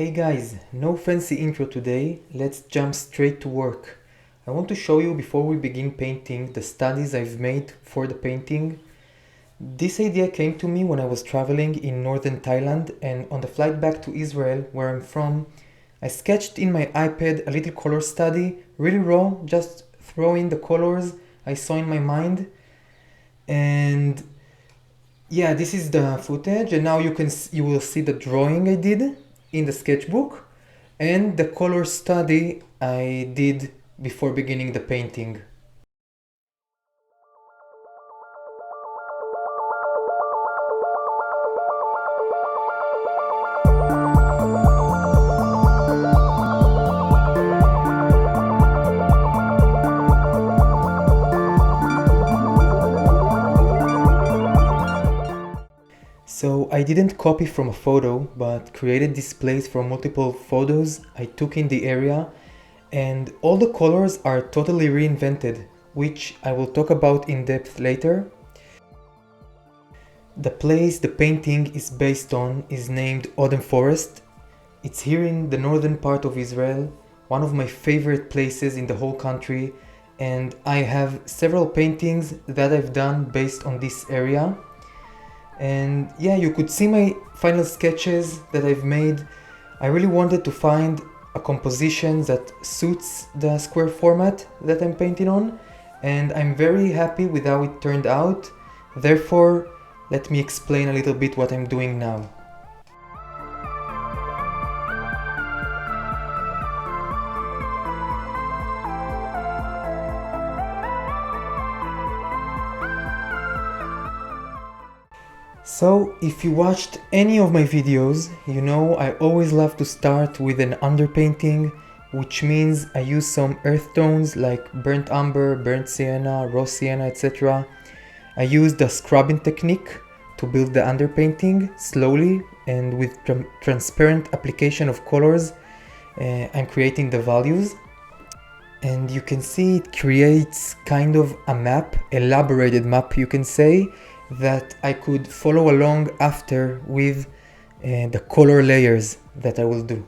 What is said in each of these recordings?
Hey guys, no fancy intro today, let's jump straight to work. I want to show you before we begin painting the studies I've made for the painting. This idea came to me when I was traveling in northern Thailand, and on the flight back to Israel, where I'm from, I sketched in my iPad a little color study, really raw, just throw in the colors I saw in my mind. And yeah, this is the footage, and now you will see the drawing I did in the sketchbook and the color study I did before beginning the painting. So I didn't copy from a photo, but created displays from multiple photos I took in the area, and all the colors are totally reinvented, which I will talk about in depth later. The place the painting is based on is named Odem Forest. It's here in the northern part of Israel, one of my favorite places in the whole country, and I have several paintings that I've done based on this area. And yeah, you could see my final sketches that I've made. I really wanted to find a composition that suits the square format that I'm painting on, and I'm very happy with how it turned out. Therefore, let me explain a little bit what I'm doing now. So, if you watched any of my videos, you know I always love to start with an underpainting, which means I use some earth tones like burnt umber, burnt sienna, raw sienna, etc. I use the scrubbing technique to build the underpainting slowly and with transparent application of colors. I'm creating the values. And you can see it creates kind of a map, elaborated map you can say, that I could follow along after with the color layers that I will do.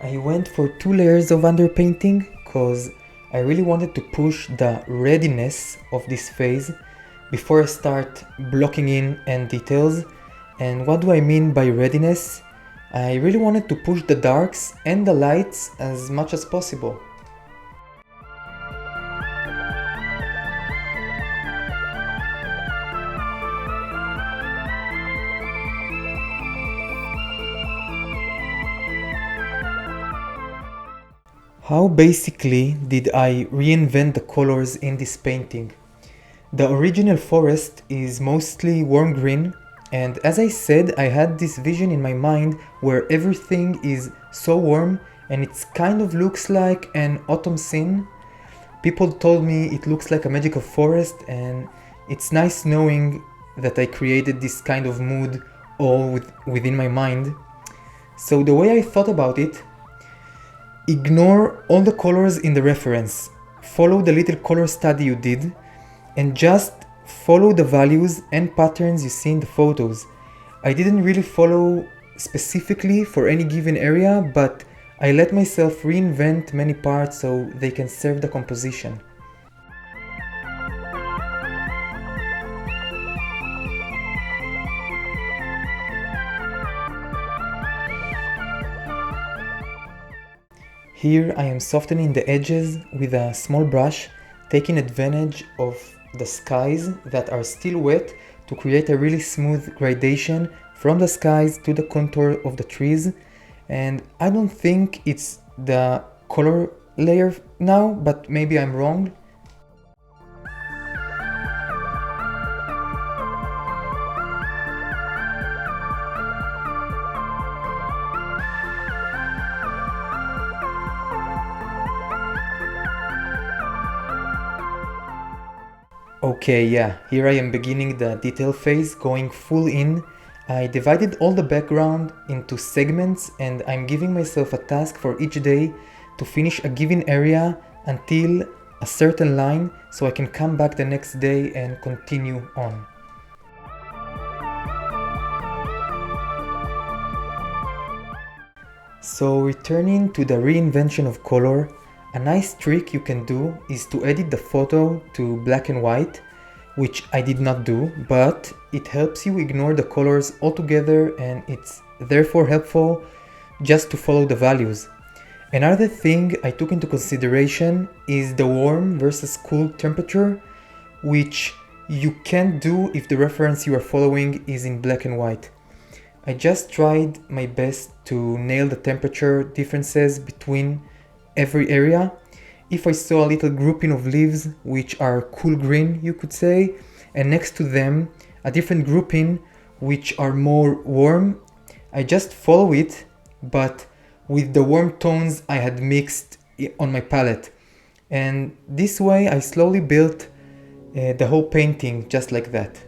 I went for 2 layers of underpainting because I really wanted to push the readiness of this phase before I start blocking in and details. And what do I mean by readiness? I really wanted to push the darks and the lights as much as possible. How basically did I reinvent the colors in this painting? The original forest is mostly warm green, and as I said, I had this vision in my mind where everything is so warm and it kind of looks like an autumn scene. People told me it looks like a magical forest, and it's nice knowing that I created this kind of mood all within my mind. So the way I thought about it, ignore all the colors in the reference, follow the little color study you did, and just follow the values and patterns you see in the photos. I didn't really follow specifically for any given area, but I let myself reinvent many parts so they can serve the composition. Here I am softening the edges with a small brush, taking advantage of the skies that are still wet to create a really smooth gradation from the skies to the contour of the trees. And I don't think it's the color layer now, but maybe I'm wrong. Okay, yeah, here I am beginning the detail phase, going full in. I divided all the background into segments and I'm giving myself a task for each day to finish a given area until a certain line so I can come back the next day and continue on. So returning to the reinvention of color, a nice trick you can do is to edit the photo to black and white, which I did not do, but it helps you ignore the colors altogether and it's therefore helpful just to follow the values. Another thing I took into consideration is the warm versus cool temperature, which you can't do if the reference you are following is in black and white. I just tried my best to nail the temperature differences between every area. If I saw a little grouping of leaves which are cool green, you could say, and next to them a different grouping which are more warm, I just follow it, but with the warm tones I had mixed on my palette. And this way I slowly built the whole painting just like that.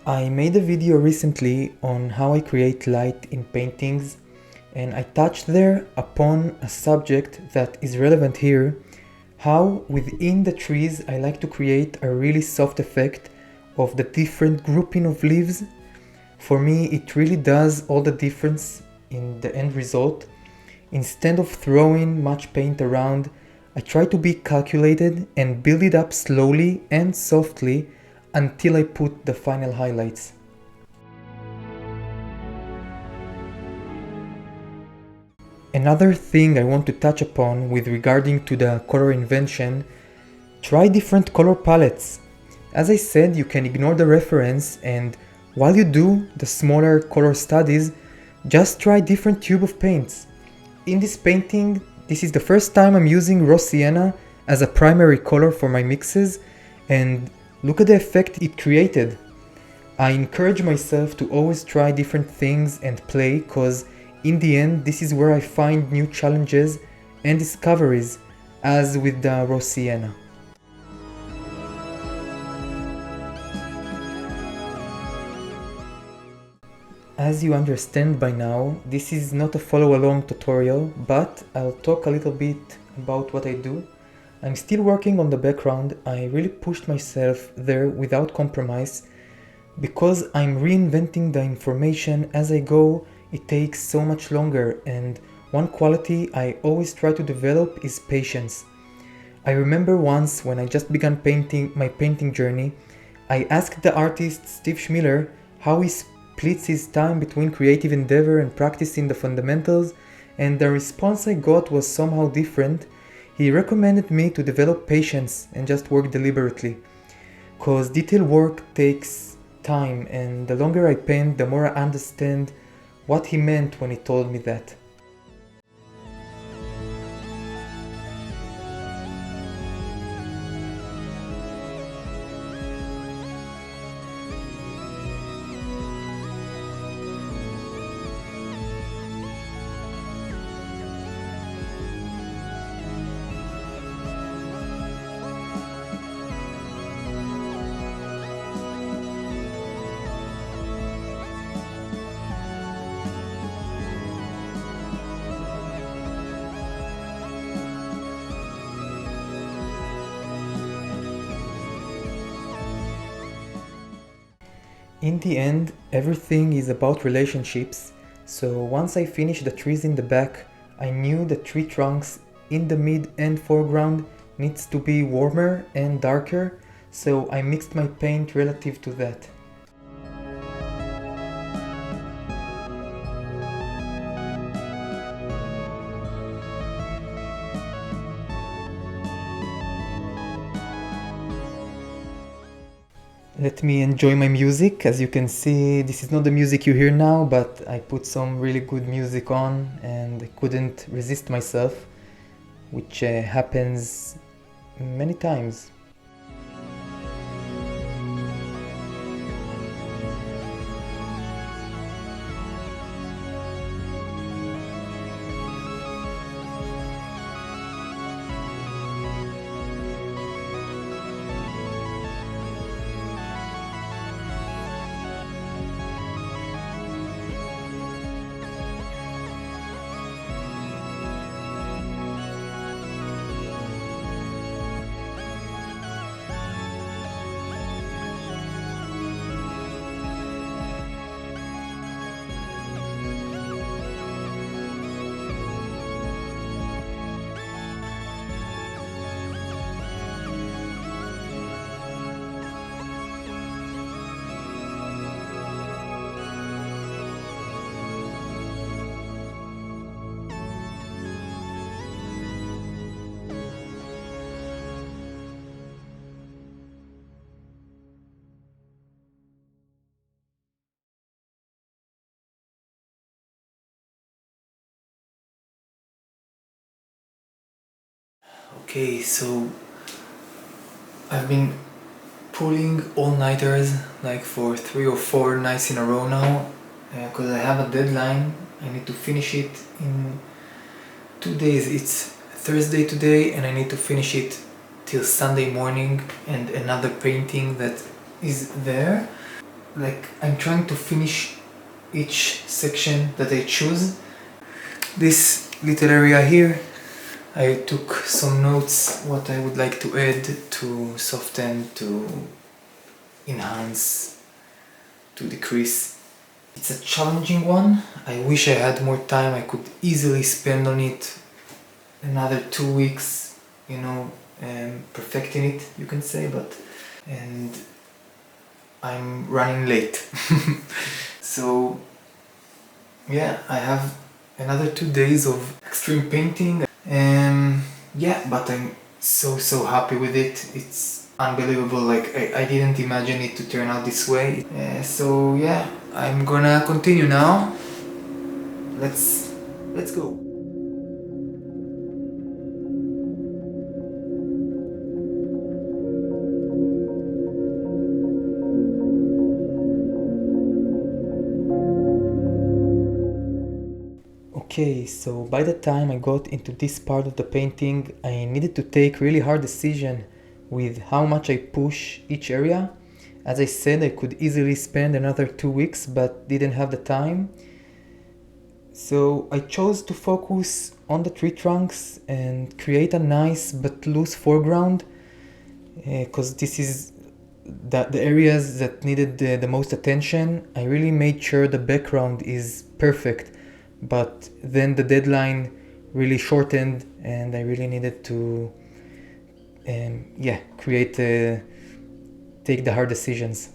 I made a video recently on how I create light in paintings, and I touched there upon a subject that is relevant here, how within the trees I like to create a really soft effect of the different grouping of leaves. For me it really does all the difference in the end result. Instead of throwing much paint around, I try to be calculated and build it up slowly and softly until I put the final highlights. Another thing I want to touch upon with regarding to the color invention, try different color palettes. As I said, you can ignore the reference, and while you do the smaller color studies, just try different tube of paints. In this painting, this is the first time I'm using raw sienna as a primary color for my mixes, and look at the effect it created. I encourage myself to always try different things and play, cause in the end this is where I find new challenges and discoveries, as with the raw sienna. As you understand by now, this is not a follow-along tutorial, but I'll talk a little bit about what I do. I'm still working on the background. I really pushed myself there without compromise. Because I'm reinventing the information as I go, it takes so much longer, and one quality I always try to develop is patience. I remember once when I just began painting my painting journey, I asked the artist Steve Schmiller how he splits his time between creative endeavor and practicing the fundamentals, and the response I got was somehow different. He recommended me to develop patience and just work deliberately, cause detail work takes time, and the longer I paint, the more I understand what he meant when he told me that. In the end, everything is about relationships, so once I finished the trees in the back, I knew the tree trunks in the mid and foreground needs to be warmer and darker, so I mixed my paint relative to that. Let me enjoy my music. As you can see, this is not the music you hear now, but I put some really good music on and I couldn't resist myself, which happens many times. Okay, so I've been pulling all-nighters like for 3 or 4 nights in a row now because I have a deadline. I need to finish it in 2 days. It's Thursday today and I need to finish it till Sunday morning, and another painting that is there. Like, I'm trying to finish each section that I choose. This little area here, I took some notes what I would like to add, to soften, to enhance, to decrease. It's a challenging one. I wish I had more time. I could easily spend on it another 2 weeks, you know, perfecting it, you can say, and I'm running late. So yeah, I have another 2 days of extreme painting. Yeah, but I'm so happy with it. It's unbelievable. Like, I didn't imagine it to turn out this way. So yeah, I'm gonna continue now. Let's go. Okay, so by the time I got into this part of the painting, I needed to take really hard decision with how much I push each area. As I said, I could easily spend another 2 weeks, but didn't have the time. So I chose to focus on the tree trunks and create a nice but loose foreground, because this is the areas that needed the most attention. I really made sure the background is perfect. But then the deadline really shortened and I really needed to take the hard decisions.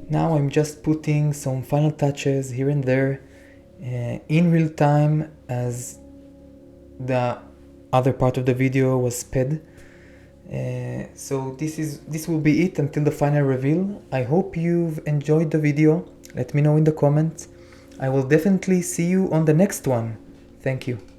Now I'm just putting some final touches here and there in real time, as the other part of the video was sped. So this will be it until the final reveal. I hope you've enjoyed the video. Let me know in the comments. I will definitely see you on the next one. Thank you.